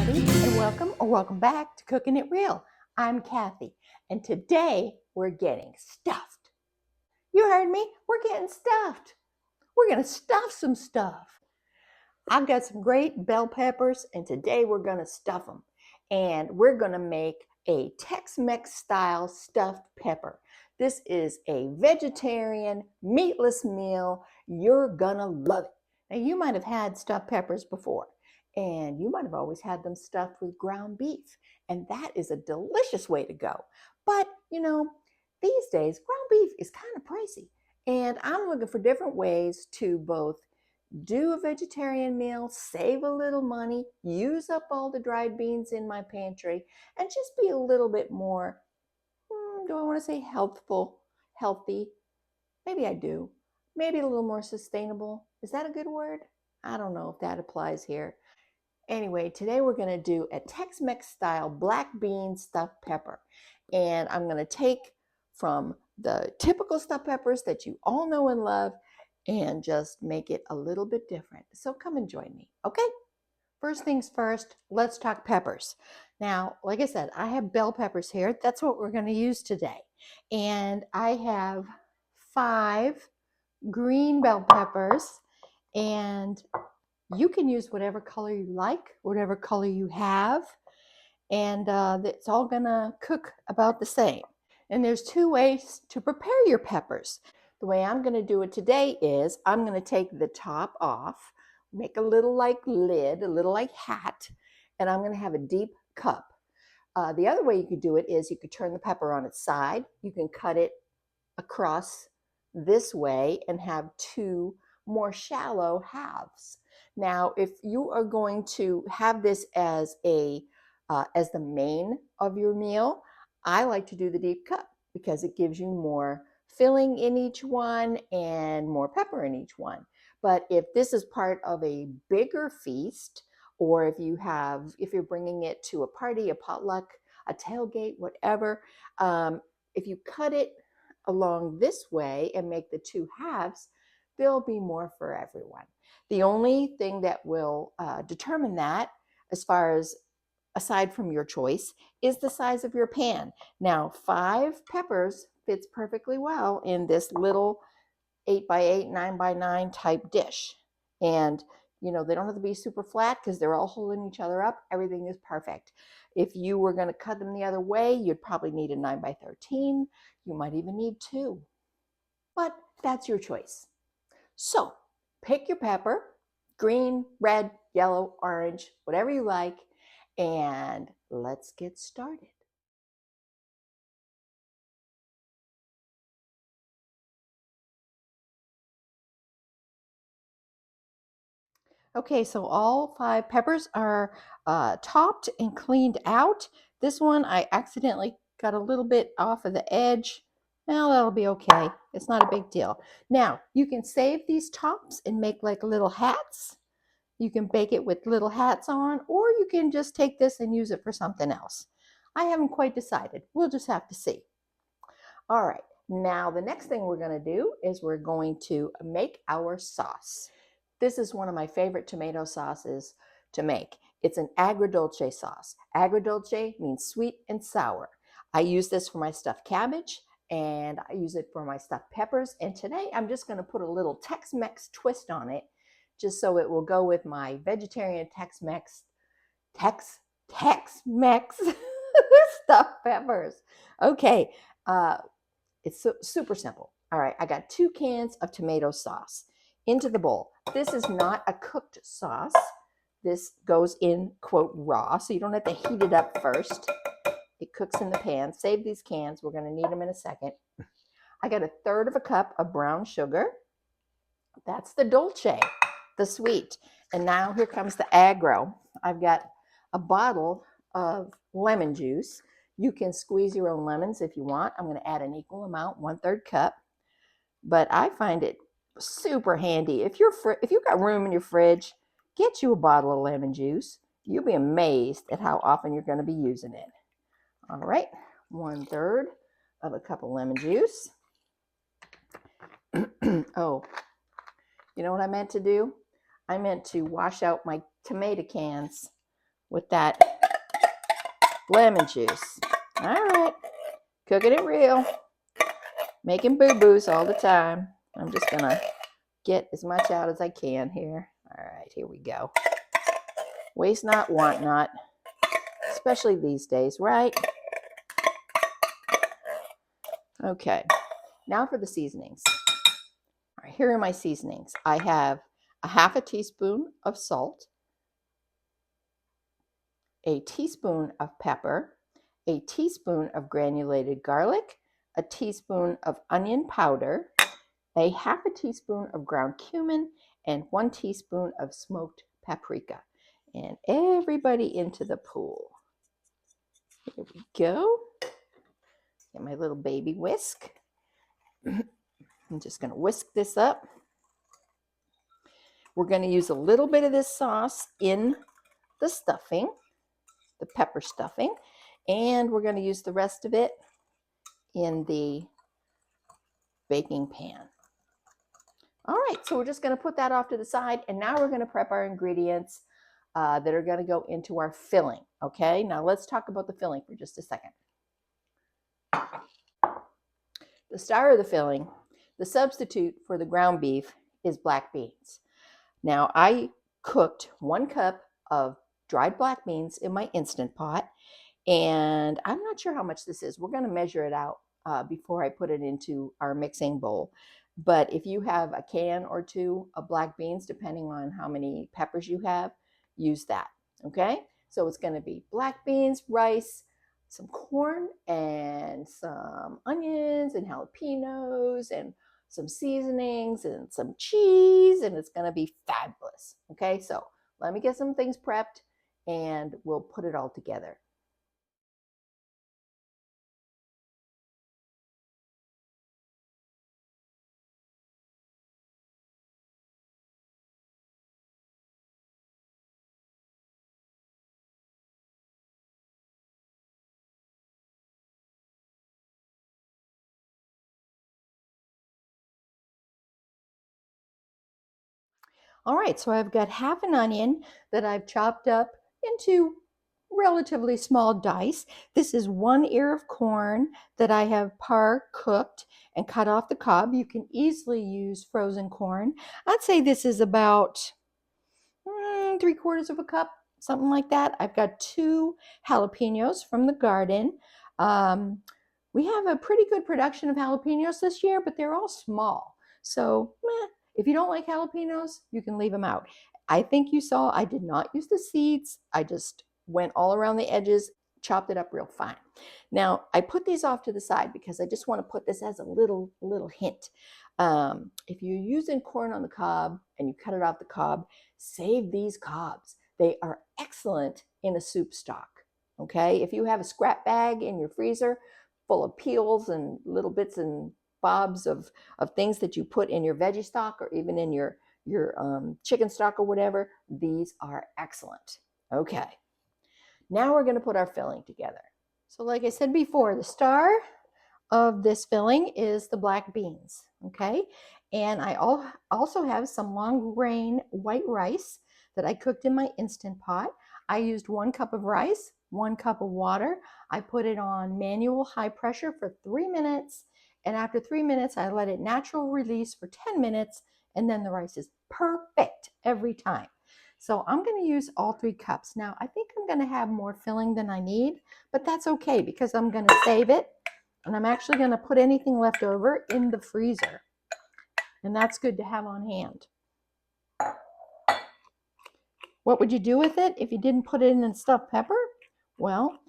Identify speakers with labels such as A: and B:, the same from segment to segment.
A: everybody, and welcome or welcome back to Cooking It Real. I'm Kathy, and today we're getting stuffed. You heard me, we're getting stuffed. We're gonna stuff some stuff. I've got some great bell peppers, and today we're gonna stuff them. And we're gonna make a Tex-Mex style stuffed pepper. This is a vegetarian, meatless meal. You're gonna love it. Now, you might have had stuffed peppers before, and you might have always had them stuffed with ground beef, and that is a delicious way to go. But, these days, ground beef is kind of pricey, and I'm looking for different ways to both do a vegetarian meal, save a little money, use up all the dried beans in my pantry, and just be a little bit more, do I want to say healthy? Maybe I do. Maybe a little more sustainable. Is that a good word? I don't know if that applies here. Anyway, today we're going to do a Tex-Mex style black bean stuffed pepper. And I'm going to take from the typical stuffed peppers that you all know and love and just make it a little bit different. So come and join me, okay? First things first, let's talk peppers. Now, like I said, I have bell peppers here. That's what we're going to use today. And I have 5 green bell peppers, and you can use whatever color you like, whatever color you have, and it's all gonna cook about the same. And there's 2 ways to prepare your peppers. The way I'm gonna do it today is I'm gonna take the top off, make a little like lid, a little like hat, and I'm gonna have a deep cup. The other way you could do it is you could turn the pepper on its side. You can cut it across this way and have 2 more shallow halves. Now, if you are going to have this as the main of your meal, I like to do the deep cup because it gives you more filling in each one and more pepper in each one. But if this is part of a bigger feast, or if you're bringing it to a party, a potluck, a tailgate, whatever, if you cut it along this way and make the 2 halves, there'll be more for everyone. The only thing that will determine that, aside from your choice, is the size of your pan. Now, 5 peppers fits perfectly well in this little 8x8, 9x9 type dish. And they don't have to be super flat because they're all holding each other up. Everything is perfect. If you were going to cut them the other way, you'd probably need a 9x13. You might even need 2. But that's your choice. So pick your pepper, green, red, yellow, orange, whatever you like, and let's get started. Okay, so all 5 peppers are topped and cleaned out. This one I accidentally got a little bit off of the edge. Well, that'll be okay. It's not a big deal. Now, you can save these tops and make like little hats. You can bake it with little hats on, or you can just take this and use it for something else. I haven't quite decided. We'll just have to see. All right, now the next thing we're going to do is we're going to make our sauce. This is one of my favorite tomato sauces to make. It's an agrodolce sauce. Agrodolce means sweet and sour. I use this for my stuffed cabbage, and I use it for my stuffed peppers. And today I'm just going to put a little Tex-Mex twist on it, just so it will go with my vegetarian Tex-Mex stuffed peppers. Okay, it's super simple. All right, I got 2 cans of tomato sauce into the bowl. This is not a cooked sauce. This goes in, quote, raw, so you don't have to heat it up first. It cooks in the pan. Save these cans. We're going to need them in a second. I got 1/3 cup of brown sugar. That's the dolce, the sweet. And now here comes the aggro. I've got a bottle of lemon juice. You can squeeze your own lemons if you want. I'm going to add an equal amount, 1/3 cup. But I find it super handy. If you've got room in your fridge, get you a bottle of lemon juice. You'll be amazed at how often you're going to be using it. All right, 1/3 cup of lemon juice. Oh, you know what I meant to do? I meant to wash out my tomato cans with that lemon juice. All right, cooking it real, making boo-boos all the time. I'm just gonna get as much out as I can here. All right, here we go. Waste not, want not, especially these days, right? Okay, now for the seasonings. All right, here are my seasonings. I have a half a teaspoon of salt, a teaspoon of pepper, a teaspoon of granulated garlic, a teaspoon of onion powder, a half a teaspoon of ground cumin, and 1 teaspoon of smoked paprika. And everybody into the pool. Here we go. Get my little baby whisk. I'm just going to whisk this up. We're going to use a little bit of this sauce in the stuffing, the pepper stuffing, and we're going to use the rest of it in the baking pan. All right, so we're just going to put that off to the side, and now we're going to prep our ingredients that are going to go into our filling. Okay, now let's talk about the filling for just a second. The star of the filling, the substitute for the ground beef, is black beans. Now I cooked 1 cup of dried black beans in my Instant Pot, and I'm not sure how much this is. We're going to measure it out before I put it into our mixing bowl. But if you have a can or 2 of black beans, depending on how many peppers you have, use that. Okay, so it's going to be black beans, rice, some corn, and some onions and jalapenos and some seasonings and some cheese, and it's going to be fabulous. Okay, so let me get some things prepped and we'll put it all together. All right, so I've got half an onion that I've chopped up into relatively small dice. This is 1 ear of corn that I have par cooked and cut off the cob. You can easily use frozen corn. I'd say this is about 3/4 of a cup, something like that. I've got 2 jalapenos from the garden. Um, we have a pretty good production of jalapenos this year, but they're all small. So if you don't like jalapenos, you can leave them out. I think you saw I did not use the seeds. I just went all around the edges, chopped it up real fine. Now, I put these off to the side because I just want to put this as a little hint. If you're using corn on the cob and you cut it off the cob, save these cobs. They are excellent in a soup stock. Okay, if you have a scrap bag in your freezer full of peels and little bits and bobs of things that you put in your veggie stock or even in your chicken stock or whatever, these are excellent. Okay, now we're going to put our filling together. So like I said before, the star of this filling is the black beans. Okay, and I also have some long grain white rice that I cooked in my Instant Pot. I used 1 cup of rice, 1 cup of water. I put it on manual high pressure for 3 minutes, and after 3 minutes I let it natural release for 10 minutes, and then the rice is perfect every time. So I'm going to use all 3 cups. Now I think I'm going to have more filling than I need, but that's okay because I'm going to save it, and I'm actually going to put anything left over in the freezer, and that's good to have on hand. What would you do with it if you didn't put it in stuffed pepper? Well,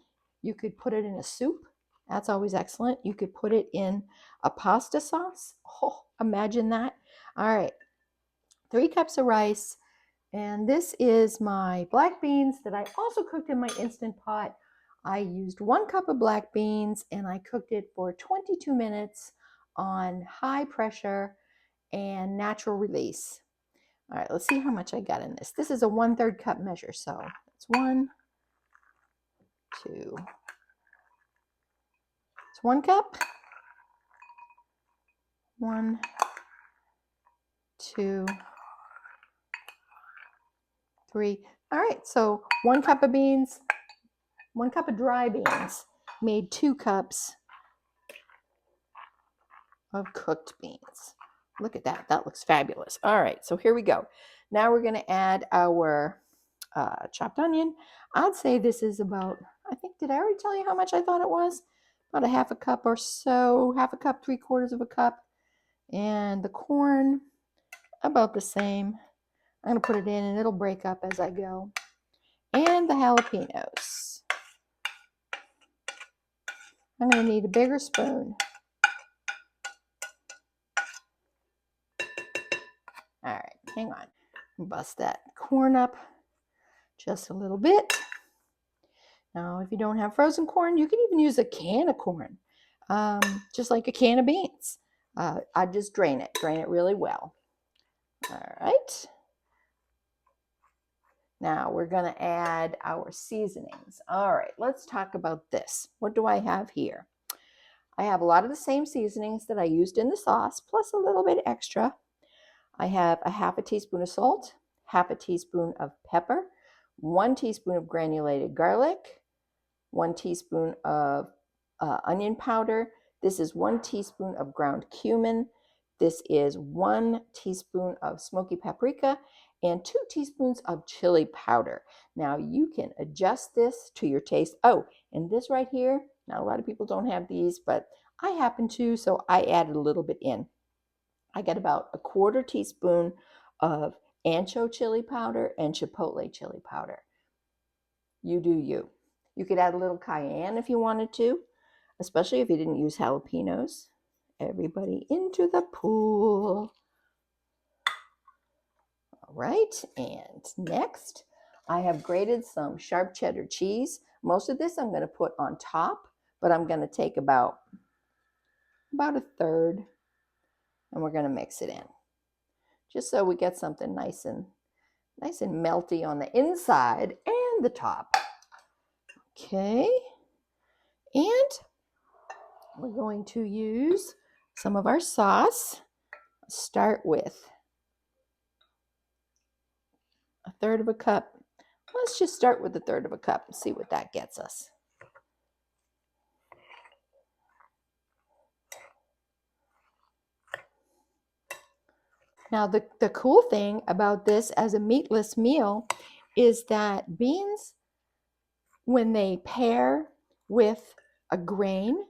A: you could put it in a soup. That's always excellent. You could put it in a pasta sauce. Oh, imagine that. All right, 3 cups of rice, and this is my black beans that I also cooked in my Instant Pot. I used 1 cup of black beans and I cooked it for 22 minutes on high pressure and natural release. All right, let's see how much I got in this. This is a 1/3 cup measure, so it's 1, 2. It's 1 cup. 1, 2, 3. All right, so 1 cup of beans, 1 cup of dry beans made 2 cups of cooked beans. Look at that. That looks fabulous. All right, so here we go. Now we're going to add our chopped onion. I'd say this is about, I think, did I already tell you how much I thought it was? About a half a cup or so, half a cup, 3/4 of a cup. And the corn, about the same. I'm going to put it in and it'll break up as I go. And the jalapenos. I'm going to need a bigger spoon. All right, hang on. Bust that corn up just a little bit. Now, if you don't have frozen corn, you can even use a can of corn, just like a can of beans. I just drain it really well. All right. Now we're going to add our seasonings. All right, let's talk about this. What do I have here? I have a lot of the same seasonings that I used in the sauce, plus a little bit extra. I have a half a teaspoon of salt, half a teaspoon of pepper, 1 teaspoon of granulated garlic, 1 teaspoon of onion powder. This is 1 teaspoon of ground cumin. This is 1 teaspoon of smoky paprika and 2 teaspoons of chili powder. Now you can adjust this to your taste. Oh, and this right here, now a lot of people don't have these, but I happen to, so I added a little bit in. I got about a 1/4 teaspoon of ancho chili powder and chipotle chili powder. You do you. You could add a little cayenne if you wanted to, especially if you didn't use jalapenos. Everybody into the pool. All right, and next I have grated some sharp cheddar cheese. Most of this I'm going to put on top, but I'm going to take about a 1/3 and we're going to mix it in. Just so we get something nice and melty on the inside and the top. Okay, and we're going to use some of our sauce. Start with 1/3 of a cup. Let's just start with 1/3 of a cup and see what that gets us. Now, the cool thing about this as a meatless meal is that beans, when they pair with a grain,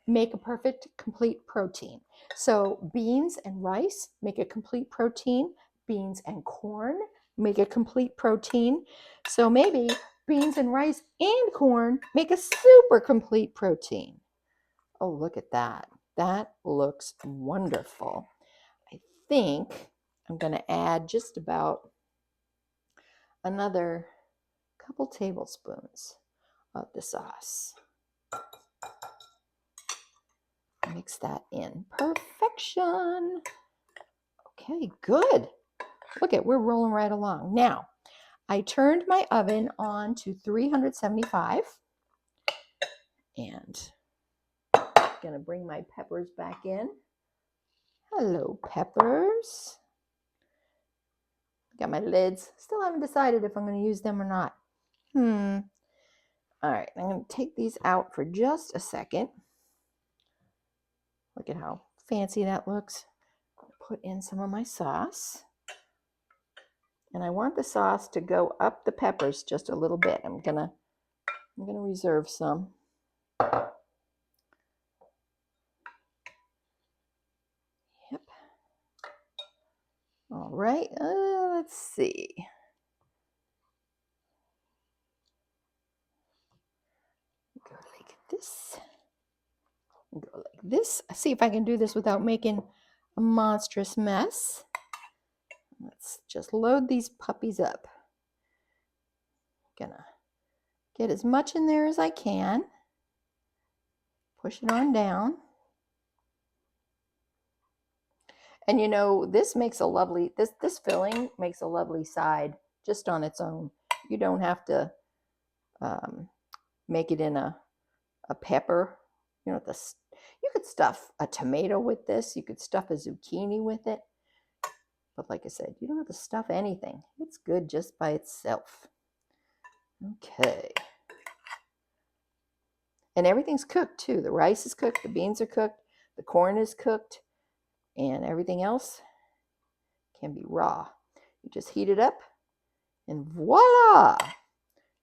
A: make a perfect complete protein. So beans and rice make a complete protein. Beans and corn make a complete protein. So maybe beans and rice and corn make a super complete protein. Oh, look at that. That looks wonderful. I think I'm going to add just about another couple tablespoons of the sauce. Mix that in. Perfection. Okay, good. Look at, we're rolling right along. Now, I turned my oven on to 375 and I'm going to bring my peppers back in. Hello, peppers. Got my lids. Still haven't decided if I'm going to use them or not. All right, I'm going to take these out for just a second. Look at how fancy that looks. Put in some of my sauce. And I want the sauce to go up the peppers just a little bit. I'm gonna reserve some. Yep. All right, let's see. Go like this. Go like this. See if I can do this without making a monstrous mess. Let's just load these puppies up. Gonna get as much in there as I can. Push it on down. And you know, this makes a lovely, this filling makes a lovely side just on its own. You don't have to make it in a pepper. You know, you could stuff a tomato with this. You could stuff a zucchini with it. But like I said, you don't have to stuff anything. It's good just by itself. Okay. And everything's cooked too. The rice is cooked, the beans are cooked, the corn is cooked, and everything else can be raw. You just heat it up, and voila!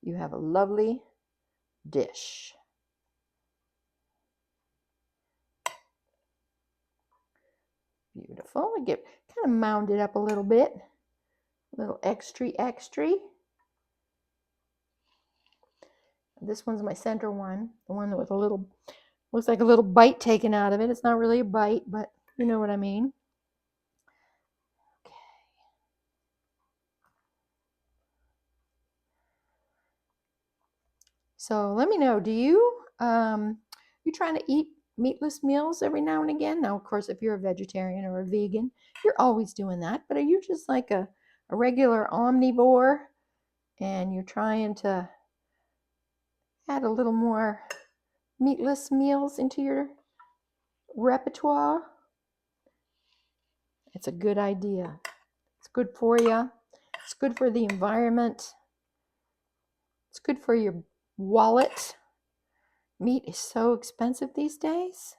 A: You have a lovely dish. Beautiful. I get kind of mound it up a little bit. A little extra. This one's my center one. The one with a little, looks like a little bite taken out of it. It's not really a bite, but you know what I mean. Okay. So let me know, do you trying to eat meatless meals every now and again? Now, of course, if you're a vegetarian or a vegan, you're always doing that. But are you just like a regular omnivore and you're trying to add a little more meatless meals into your repertoire? It's a good idea. It's good for you. It's good for the environment. It's good for your wallet. Meat is so expensive these days.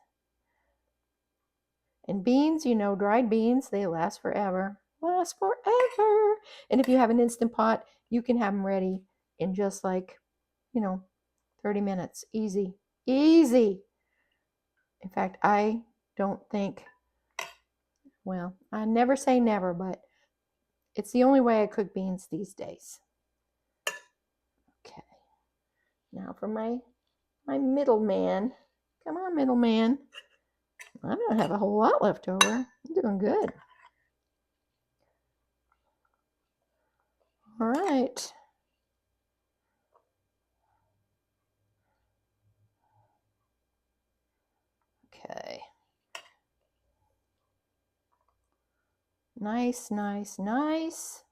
A: And beans, you know, dried beans, they last forever. Last forever. And if you have an Instant Pot, you can have them ready in just like, 30 minutes. Easy. Easy. In fact, I don't think, well, I never say never, but it's the only way I cook beans these days. Okay. Now for my middleman. Come on, middleman. I don't have a whole lot left over. I'm doing good. All right. Okay. Nice, nice, nice.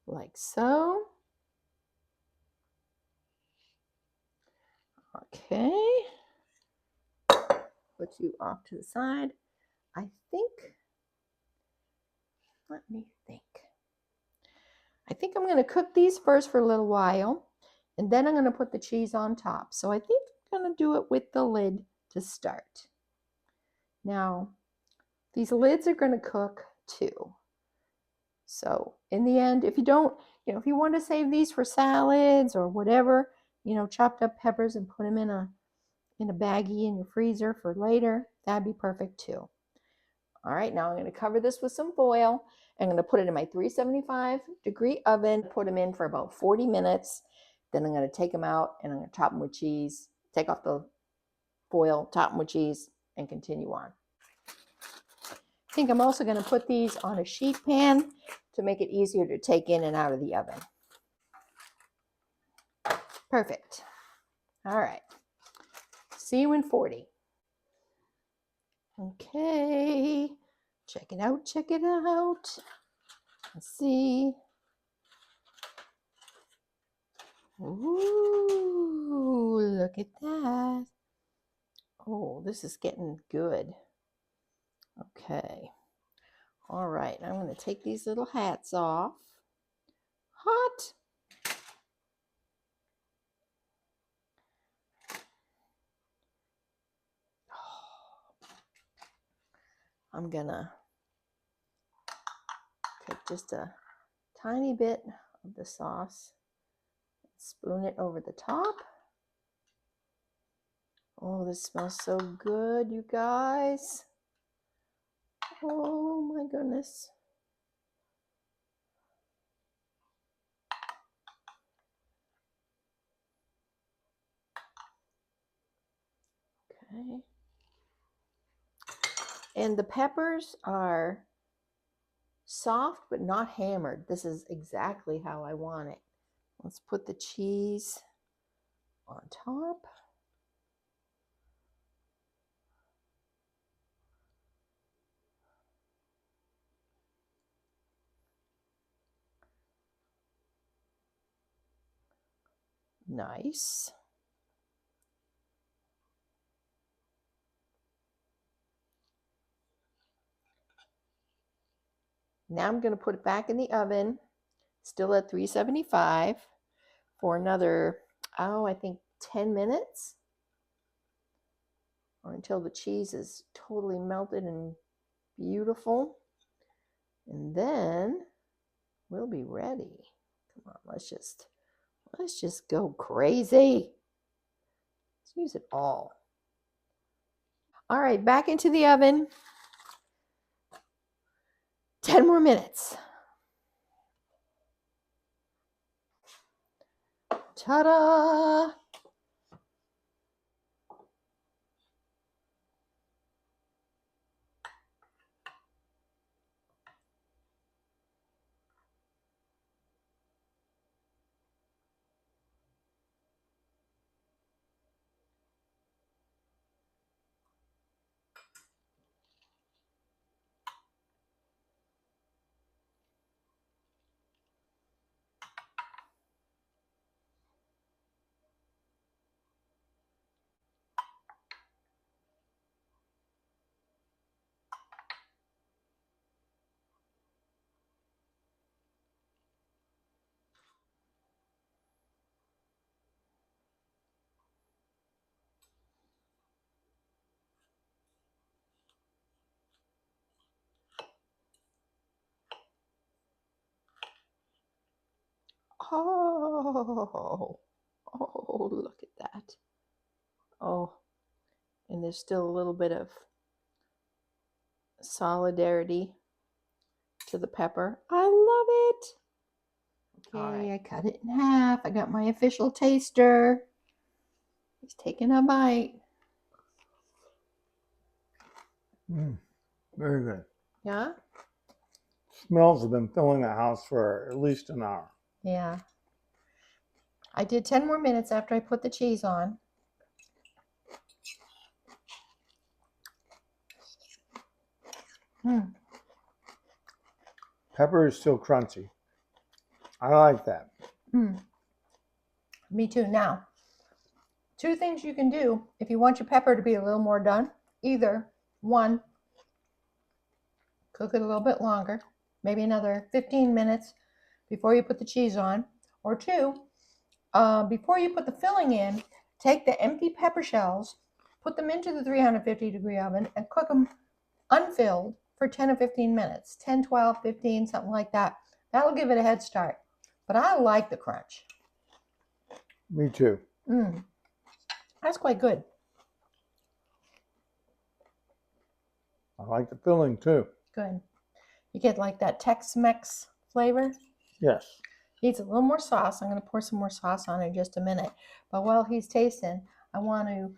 A: Like so. Okay. Put you off to the side. I think, let me think. I think I'm going to cook these first for a little while, and then I'm going to put the cheese on top. So I think I'm going to do it with the lid to start. Now, these lids are going to cook too. So in the end, if you don't, if you want to save these for salads or whatever, chopped up peppers and put them in a baggie in your freezer for later, that'd be perfect too. All right, now I'm going to cover this with some foil. I'm going to put it in my 375-degree oven, put them in for about 40 minutes. Then I'm going to take them out and I'm going to top them with cheese, take off the foil, top them with cheese, and continue on. I think I'm also going to put these on a sheet pan to make it easier to take in and out of the oven. Perfect. All right. See you in 40. Okay. Check it out. Check it out. Let's see. Ooh, look at that. Oh, this is getting good. Okay. All right. I'm going to take these little hats off. Hot. I'm going to take just a tiny bit of the sauce, spoon it over the top. Oh, this smells so good, you guys. Oh my goodness. Okay. And the peppers are soft but not hammered. This is exactly how I want it. Let's put the cheese on top. Nice. Now I'm going to put it back in the oven, still at 375, for another, I think 10 minutes, or until the cheese is totally melted and beautiful. And then we'll be ready. Come on, let's just go crazy. Let's use it all. All right, back into the oven. 10 more minutes. Ta-da! Oh, look at that. Oh, and there's still a little bit of solidarity to the pepper. I love it. Okay, right. I cut it in half. I got my official taster. He's taking a bite.
B: Very good.
A: Yeah?
B: Smells have been filling the house for at least an hour.
A: Yeah. I did 10 more minutes after I put the cheese on.
B: Pepper is still crunchy. I like that.
A: Me too. Now, 2 things you can do if you want your pepper to be a little more done. Either, 1, cook it a little bit longer, maybe another 15 minutes before you put the cheese on. Or 2, before you put the filling in, take the empty pepper shells, put them into the 350-degree oven, and cook them unfilled for 10 or 15 minutes. 10, 12, 15, something like that. That'll give it a head start. But I like the crunch.
B: Me too.
A: That's quite good.
B: I like the filling too.
A: Good. You get like that Tex-Mex flavor.
B: Yes.
A: Needs a little more sauce. I'm going to pour some more sauce on in just a minute. But while he's tasting, I want to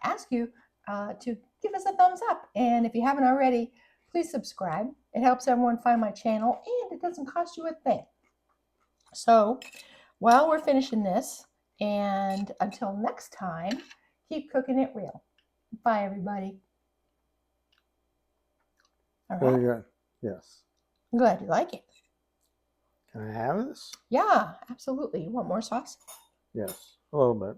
A: ask you to give us a thumbs up. And if you haven't already, please subscribe. It helps everyone find my channel, and it doesn't cost you a thing. So while we're finishing this, and until next time, keep cooking it real. Bye, everybody. All right.
B: Very good. Yes.
A: I'm glad you like it.
B: Can I have this?
A: Yeah, absolutely. You want more sauce?
B: Yes, a little bit.